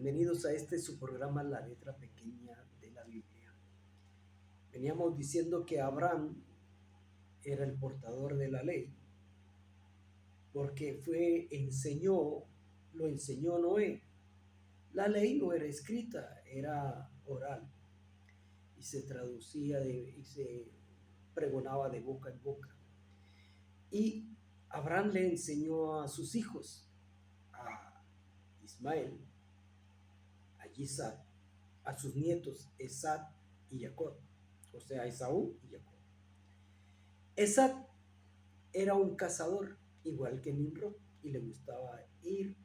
Bienvenidos a este su programa La letra pequeña de la Biblia. Veníamos diciendo que Abraham era el portador de la ley porque lo enseñó Noé. La ley no era escrita, era oral y se traducía y se pregonaba de boca en boca. Y Abraham le enseñó a sus hijos, a Ismael, a Isaac, a sus nietos, Esad y Jacob, o sea, Esaú y Jacob. Esad era un cazador, igual que Nimrod, y le gustaba ir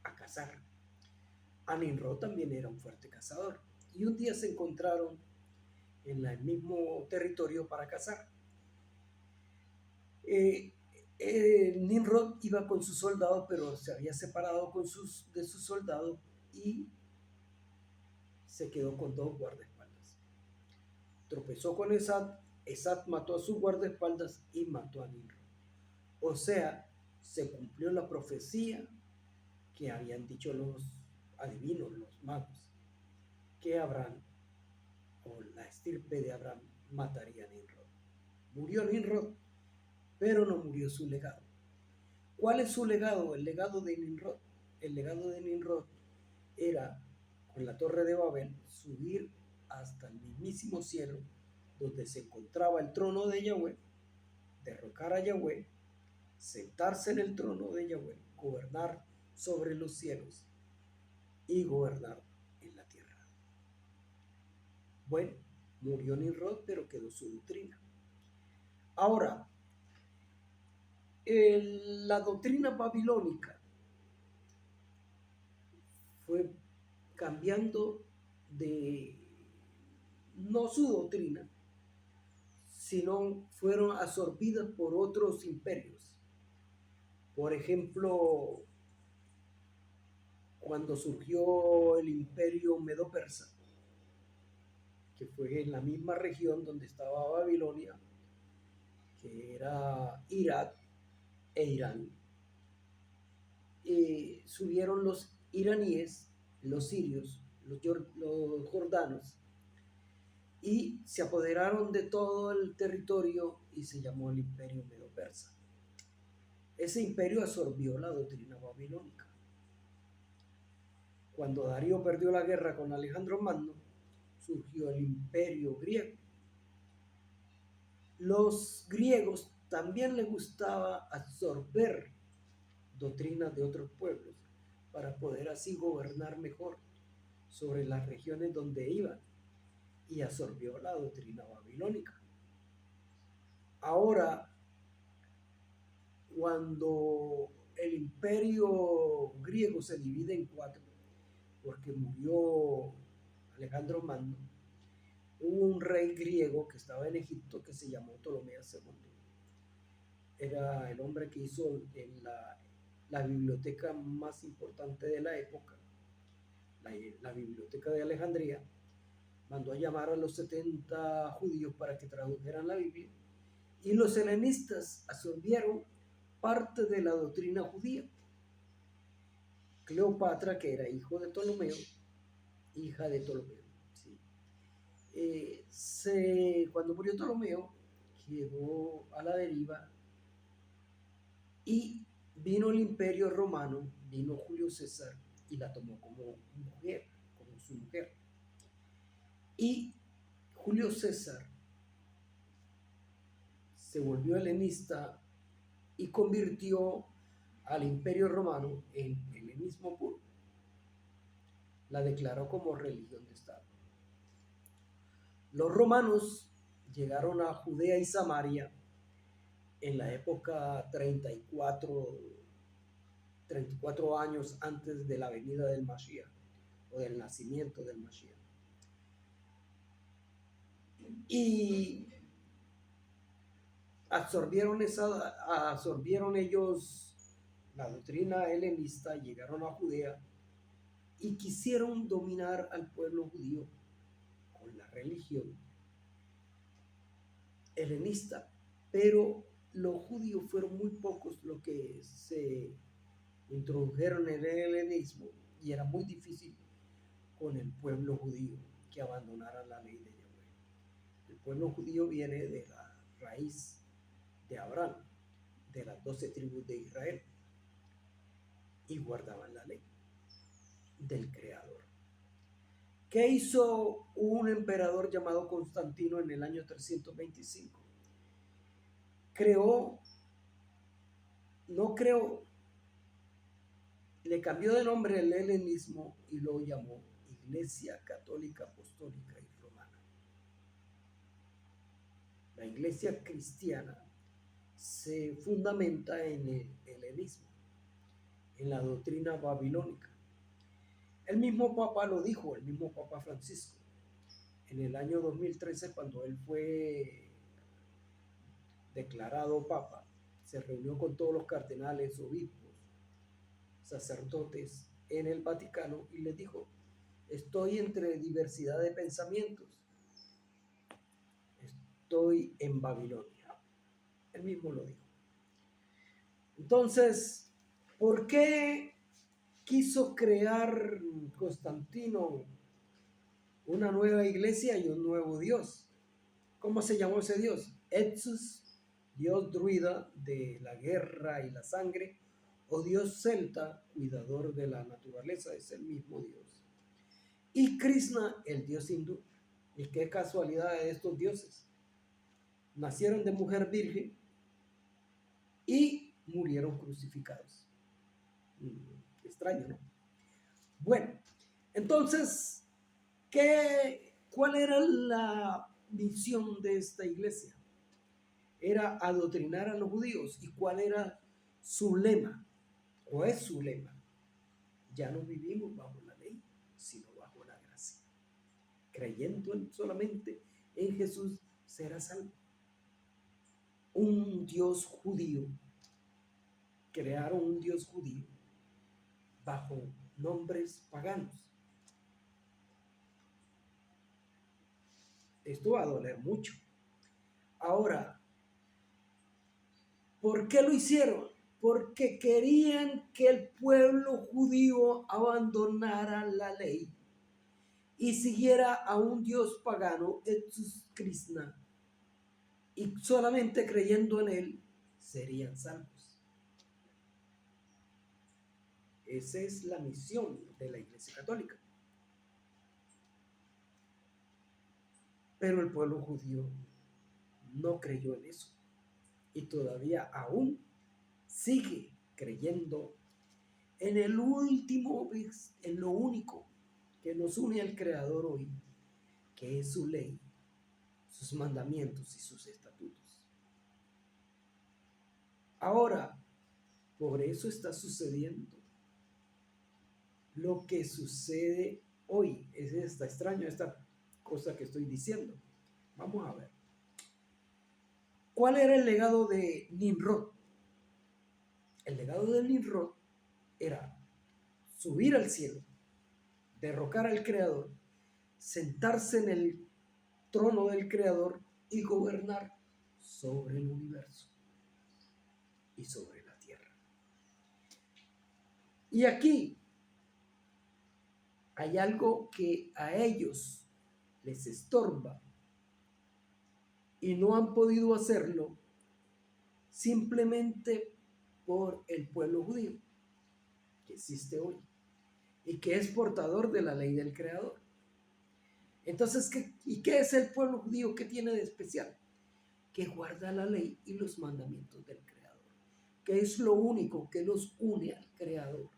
a cazar. A Nimrod también era un fuerte cazador, y un día se encontraron en el mismo territorio para cazar. Nimrod iba con sus soldados, pero se había separado de sus soldados y se quedó con dos guardaespaldas. Tropezó con Esad, Esad mató a su guardaespaldas y mató a Nimrod. O sea, se cumplió la profecía que habían dicho los adivinos, los magos, que Abraham, o la estirpe de Abraham, mataría a Nimrod. Murió Nimrod, pero no murió su legado. ¿Cuál es su legado? El legado de Nimrod. El legado de Nimrod era, con la torre de Babel, subir hasta el mismísimo cielo, donde se encontraba el trono de Yahweh, derrocar a Yahweh, sentarse en el trono de Yahweh, gobernar sobre los cielos y gobernar en la tierra. Bueno, murió Nimrod, pero quedó su doctrina. Ahora, la doctrina babilónica fue cambiando de, no su doctrina, sino fueron absorbidas por otros imperios. Por ejemplo, cuando surgió el imperio medo-persa, que fue en la misma región donde estaba Babilonia, que era Irak e Irán, subieron los iraníes, los sirios, los jordanos, y se apoderaron de todo el territorio y se llamó el imperio medo-persa. Ese imperio absorbió la doctrina babilónica. Cuando Darío perdió la guerra con Alejandro Magno, surgió el imperio griego. Los griegos también les gustaba absorber doctrinas de otros pueblos para poder así gobernar mejor sobre las regiones donde iban, y absorbió la doctrina babilónica. Ahora, cuando el imperio griego se divide en cuatro, porque murió Alejandro Magno, hubo un rey griego que estaba en Egipto que se llamó Ptolomeo II. Era el hombre que hizo la biblioteca más importante de la época, la biblioteca de Alejandría. Mandó a llamar a los 70 judíos para que tradujeran la Biblia, y los helenistas absorbieron parte de la doctrina judía. Cleopatra, que era hijo de Ptolomeo, hija de Ptolomeo, ¿sí? Cuando murió Ptolomeo, quedó a la deriva y vino el imperio romano, vino Julio César y la tomó como mujer, como su mujer. Y Julio César se volvió helenista y convirtió al imperio romano en helenismo puro. La declaró como religión de Estado. Los romanos llegaron a Judea y Samaria en la época 34 años antes de la venida del Mashiach, o del nacimiento del Mashiach. Y absorbieron ellos la doctrina helenista, llegaron a Judea y quisieron dominar al pueblo judío con la religión helenista, pero los judíos fueron muy pocos los que se introdujeron en el helenismo y era muy difícil con el pueblo judío que abandonara la ley de Yahweh. El pueblo judío viene de la raíz de Abraham, de las 12 tribus de Israel, y guardaban la ley del Creador. ¿Qué hizo un emperador llamado Constantino en el año 325? Le cambió de nombre el helenismo y lo llamó Iglesia Católica Apostólica y Romana. La iglesia cristiana se fundamenta en el helenismo, en la doctrina babilónica. El mismo Papa lo dijo, el mismo Papa Francisco, en el año 2013, cuando él fue declarado Papa, se reunió con todos los cardenales, obispos, sacerdotes en el Vaticano y les dijo: estoy entre diversidad de pensamientos, estoy en Babilonia. Él mismo lo dijo. Entonces, ¿por qué quiso crear Constantino una nueva iglesia y un nuevo Dios? ¿Cómo se llamó ese Dios? Etsus, Dios druida de la guerra y la sangre, o Dios celta, cuidador de la naturaleza, es el mismo Dios. Y Krishna, el Dios hindú. Y qué casualidad de estos dioses. Nacieron de mujer virgen y murieron crucificados. Extraño, ¿no? Bueno, entonces, ¿cuál era la misión de esta iglesia? Era adoctrinar a los judíos. ¿Y cuál era su lema? ¿O es su lema? Ya no vivimos bajo la ley, sino bajo la gracia. Creyendo solamente en Jesús serás salvo. Un Dios judío, crearon un Dios judío bajo nombres paganos. Esto va a doler mucho. Ahora, ¿por qué lo hicieron? Porque querían que el pueblo judío abandonara la ley y siguiera a un Dios pagano, Etsus Krishna, y solamente creyendo en él serían salvos. Esa es la misión de la Iglesia Católica. Pero el pueblo judío no creyó en eso y todavía aún sigue creyendo en el último, en lo único que nos une al Creador hoy, que es su ley, sus mandamientos y sus estatutos. Ahora, por eso está sucediendo lo que sucede hoy. Está extraño esta cosa que estoy diciendo. Vamos a ver. ¿Cuál era el legado de Nimrod? El legado de Nimrod era subir al cielo, derrocar al Creador, sentarse en el trono del Creador y gobernar sobre el universo y sobre la tierra. Y aquí hay algo que a ellos les estorba y no han podido hacerlo simplemente por el pueblo judío que existe hoy y que es portador de la ley del Creador. Entonces, ¿qué es el pueblo judío que tiene de especial? Que guarda la ley y los mandamientos del Creador, que es lo único que los une al Creador.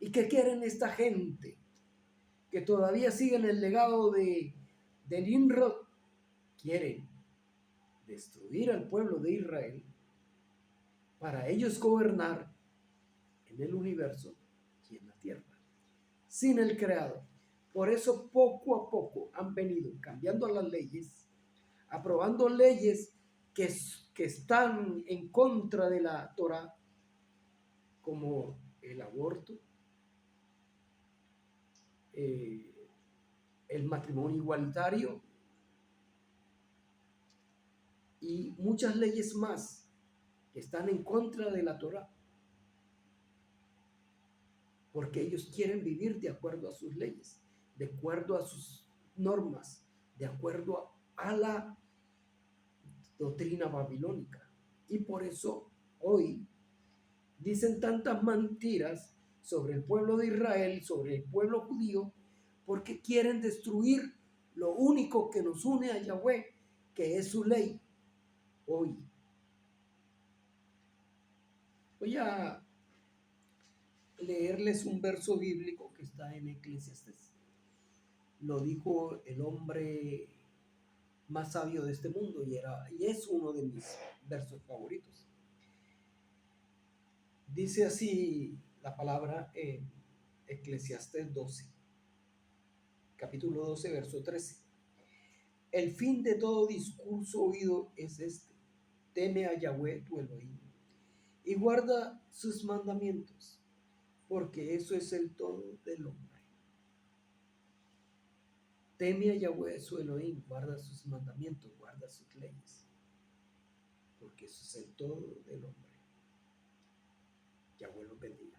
¿Y qué quieren esta gente que todavía siguen el legado de Nimrod? Quieren destruir al pueblo de Israel para ellos gobernar en el universo y en la tierra, sin el Creador. Por eso poco a poco han venido cambiando las leyes, aprobando leyes que están en contra de la Torá, como el aborto, el matrimonio igualitario y muchas leyes más que están en contra de la Torá. porque ellos quieren vivir de acuerdo a sus leyes, de acuerdo a sus normas, de acuerdo a la doctrina babilónica. Y por eso hoy dicen tantas mentiras sobre el pueblo de Israel, sobre el pueblo judío, porque quieren destruir lo único que nos une a Yahweh, que es su ley. Hoy voy a leerles un verso bíblico que está en Eclesiastés. Lo dijo el hombre más sabio de este mundo y es uno de mis versos favoritos. Dice así la palabra en Eclesiastés 12, capítulo 12, verso 13. El fin de todo discurso oído es este: teme a Yahweh tu Elohim y guarda sus mandamientos, porque eso es el todo del hombre. Teme a Yahweh su Elohim, guarda sus mandamientos, guarda sus leyes, porque eso es el todo del hombre. Yahweh los bendiga.